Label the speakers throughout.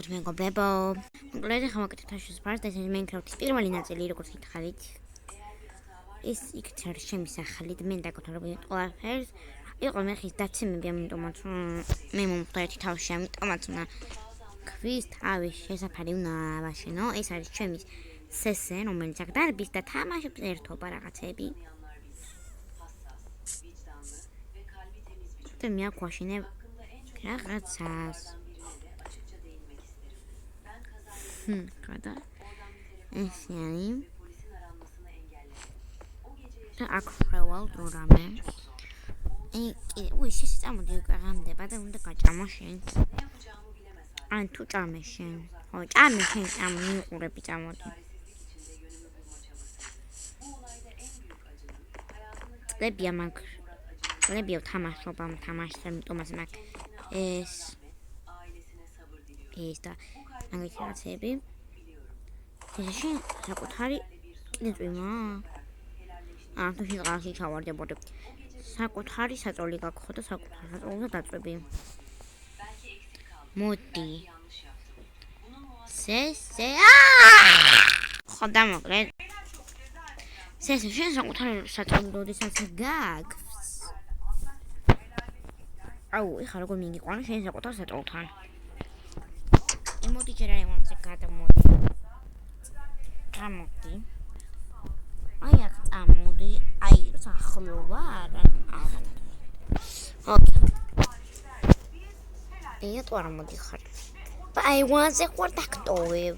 Speaker 1: მეგობრებო, მოკლედ ახლა მოგეთქვით თაშუს ფარს და ეს Minecraft-ის პირველი ნაწილი, როგორც გითხარით. ეს იქით არის ჩემი სახელი და მე დაგოთვალებინეთ ყველაფერს. იყო მე ხის დაცემები, ამიტომაც მე მომხდა ერთი თავში, ამიტომაც უნდა ქვის თავის შესაფარი უნდა ავაშენო. ეს არის ჩემი სესე, რომელიც აქ დარბის და თამაშობს ერთობა რაღაცები. და მე აქ ვაშენებ რაღაცას. Kada yani აქ ხრევალ დრორამე უი შეში წამოდი გაღამდება და უნდა გაჭამო შენ ან თუ ჭამე შენ ხო ჭამე შენ მიყურები წამოდი ლებია მაგ ლებია თამაშობ ამ თამაშს ამიტომაც მაგ ეს და მაგის რაღაცები შენ საკუთარი კიდე წვიმა თუ შენ ყალში ჩავარდებოდი საკუთარი საწოლი გაქვს ხო და საკუთარ საწოლზე დაწვები მოდი სესე ხო დამოკლედ სესე შენ საკუთარი საწოლი როდესაც გაქვს აუ ეხლა როგორ მიგიყვანა შენ საკუთარ საწოლთან მოდი ჯერ არ იმონზე გადამოდი გამოდი აი აქ წამოდი აი როცა ახლო ვარ ოკეი ეა თუ არ მოდიხარ აი ვანზე ხوار დაქტოვებ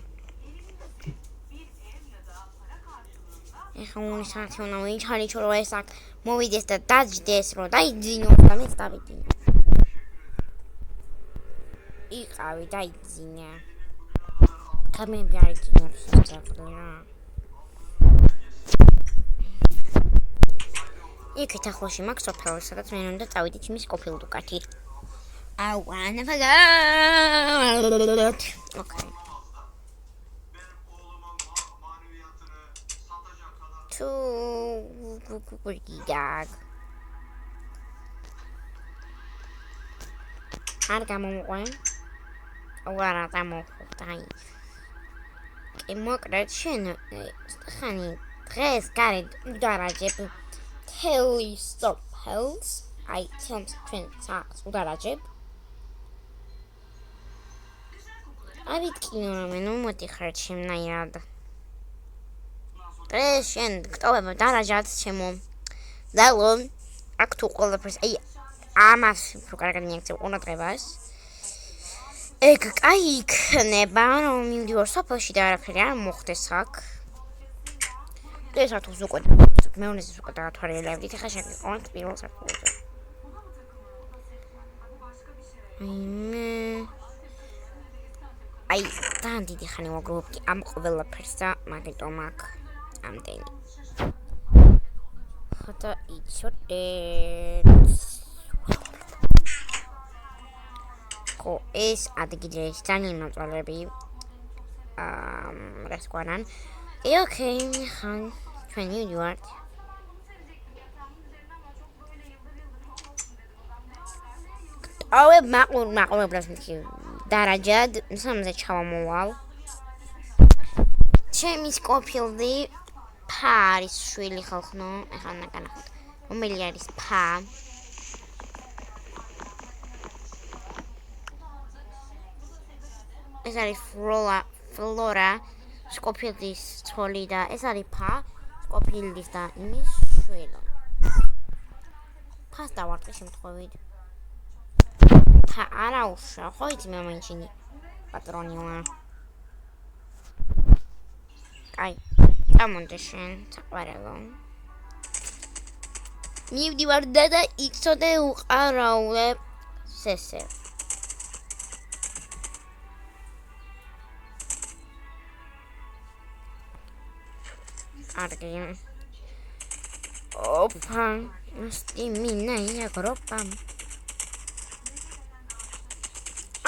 Speaker 1: ეხლა უნი საათი უნდა ვიჩარიჩო რომ ეს აქ მოვიდეს და დაჯდეს რომ დაიძინო და მეც დავიძინო იყავი დაიძინა გამები არ იქნებს სწავლა იქით ახლოში მაქვს სოფელი სადაც მე უნდა წავიდეთ იმის ყოფილ დუკათი I wanna forget okay to gag არ გამომყვენ ვარა დამოხვდაი მოკლედ შენ ხანი დღეს გარეთ უდარაჯებ თელი სოფელს აი თემს ჩვენ სახლს უდარაჯებ ავიტკინო რომ ნუ მოდიხარ ჩემნაირად დღეს შენ გტოვებ დარაჯად ჩემო ძალო აქ თუ ყველაფერს აი ამას რო კარგად მიაქცევ ყურადღებას ეგ კაი იქნება რომ მივდივარ სოფელში და არაფერი არ მოხდეს აქ ეს ათოს უკვე მეუნეს უკვე დაათვალიერებდით ეხლა შეგიყავთ პირველ საფულზე აი თან დიდი ხანი ვაგროვებდი ამ ყველაფერს და მაგიტომ აქ ამდენი ხოდა იცოდეთ ეს ადგილი ძალიან მოწვალები რესკვარან ოკეი ხან ჩვენ მივიდივართ ავე მაყურებლებს მითქი დარაჯად სამზე ჩავამოვალ ჩემის ყოფილი ფა არის შვილი ხალხნო ეხლა ნაკანახოთ რომელი არის ფა ეს არის ფლორა სკოფილდის ცოლი და ეს არის ფა სკოფილდის და იმის შვილი ფას დავარტყი შემთხვევით ფა არა უშა ხო იცი მე მაინჩინი პატრონი ვარ აი წამონდე შენ საყვარელო მივდივარ და იცოდე უყარავლებ სესე არგი ოპა სტიმინა ია გროპა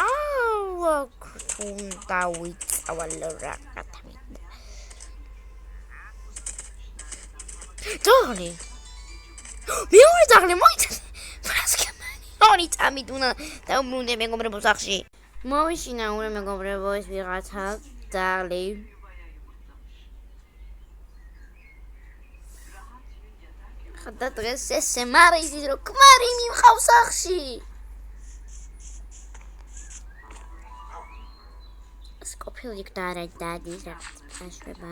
Speaker 1: აუ თუნდა ვიწავალ რაღაცა დოღლი მეორე დაღლი მოიცა ფრასკემანი ორი წამით უნდა დაუბრუნდე მეგობრებო სახში მოვიშინა ურე მეგობრებო ეს ვიღაცა ძაღლი ხოდა დღეს ესე მარიზი რო ქმარი მიმყავს სახში სკოფილი გდარა დადის აღწევა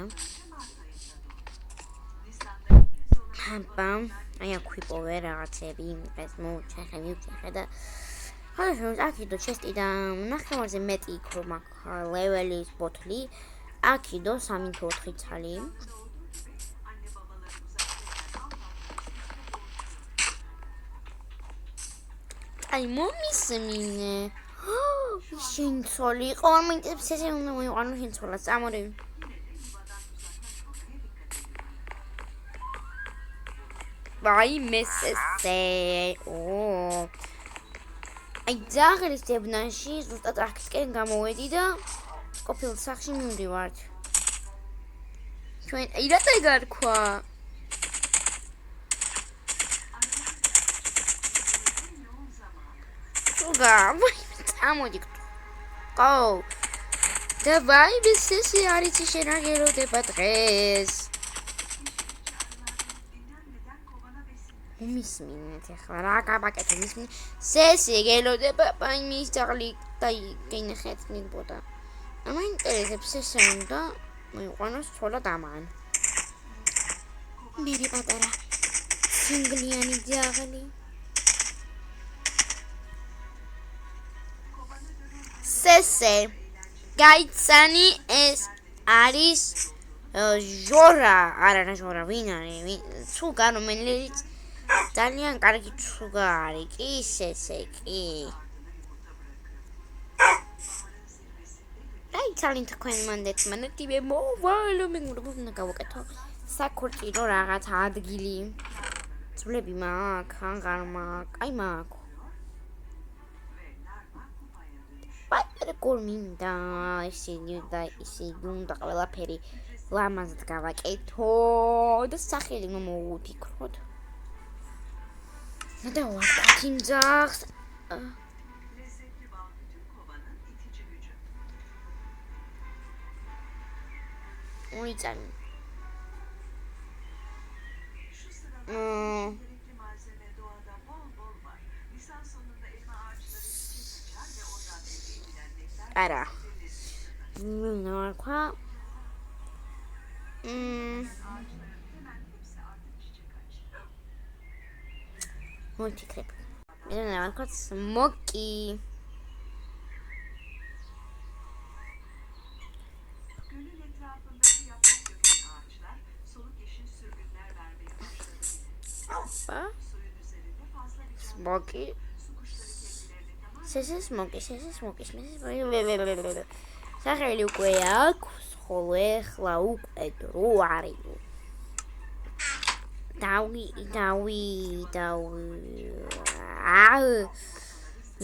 Speaker 1: ჰამპამ აი აქვიპოვე რაღაცები იმպես მოუჩეხე და ხალხო აქიდო ჩესტი და ნახევარზე მეტი იქ რომ აქ ლეველის ბოთლი აქიდო 3-4 ცალი აი მომისმინე შინცოლი იყო მომენტებს ესე უნდა მოიყვანო შინცოლა წამოდი ვაი მესესე აი ძაღლის ძებნაში ზუსტად აქისკენ გამოვედი და ყოფილ სახში მივდივართ ჩვენ აი რატო გარქვა წამოდი ყო დავაი ბესესი არიცი შენ რა გელოდება დღეს მისმინეთ ახლა რა გაბაკეთე მისმინე სესი გელოდება პაი მის ძაღლი და გინახეთ მიგბოდა მაინტერესებს ესე უნდა მოიყვანოს ცოლად ამან მერი პატარა სინგლიანი ძაღლი სესე გაიცანი ეს არის ჟორა არა ჟორა ვინ არის თუ განმენლიც ძალიან კარგი ცუგა არის კი სესე კი აი ძალიან თქვენ მანდეთ მანდეთი მე მოვალო მე უნდა გავაკეთო საქორჭილო რაღაც ადგილი ძვლები მაქვს აღარ მაქვს აი მაქვს პატარა გორმინდა ისინი უნდა ყველაფერი ლამაზად გავაკეთო და სახელი მომოვიფიქროთ და ვაკეთებ იმ ძაღლს უიწანი არა ნორქვა მოვიფიქრებ მე ნორქვა სმოკი smoky smoky სახელი უკვე აქვს ხოლო ეხლა უკვე დრო არის დავი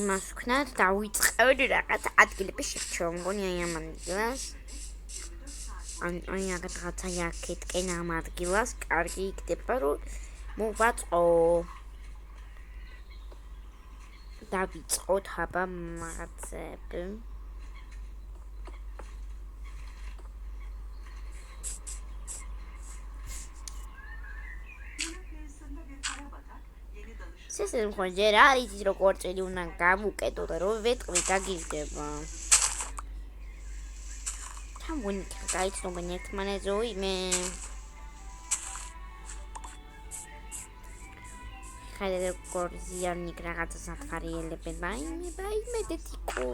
Speaker 1: მას ვქნათ დავიწყევდი რაღაც ადგილები შეჩვევა მგონი აი ამ ადგილას აი რაღაცა აქეთკენ ამ ადგილას კარგი იქნება რომ მოვაწყო დავიწყოთ აბა რაღაცები სესე მხოლოდ ჯერ არის ის როგორ წელი უნდა გავუკეთო და რომ ვეტყვი გაგიზდება თამბუნი გაიცნობენ ერთმანეთზე მე ხადა როგორ ზიანიკ რაღაცას ათხარიელებენ მე დეთიკო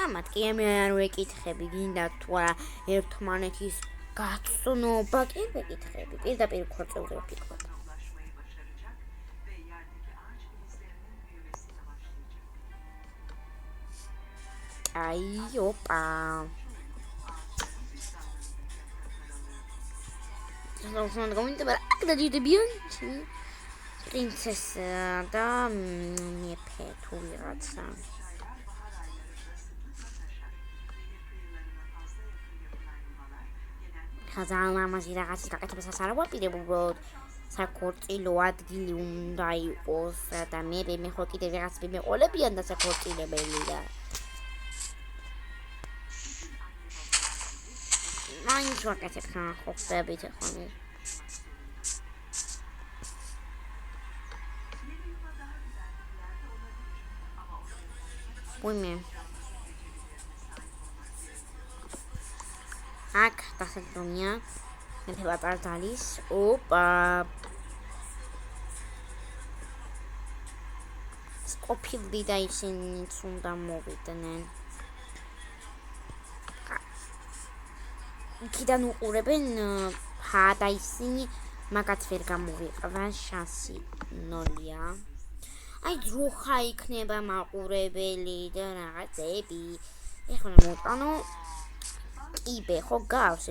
Speaker 1: ამათ კი მე არ ვეკითხები გინდა თუ არა ერთმანეთის გაცნობა კი ვეკითხები პირდაპირ ქორწილზე ვფიქრობ აი ოპა Sono convinta per da di bianchi princesa da mie petu ragazza Kazana mazira ragazzi da che pensa sarà guapire bubot საქორწილო ადგილი უნდა იყოს და მე ხო კიდევ რაღაც მიმეყოლებიან და საქორწილებელი და მაინც ვაკეთებ ხო ხდებით ახლა ვიმე აქ დასაჯდომია მე პატარდალის ოპა სკოფილდი და ისინიც უნდა მოვიდნენ იქიდან უყურებენ და ისინი მაგაც ვერ გამოვიყვა შანსი 0-ია აი ძროხა იქნება მაყურებელი და რაღაცები ეხლა მოვიტანო კიბე ხო გავს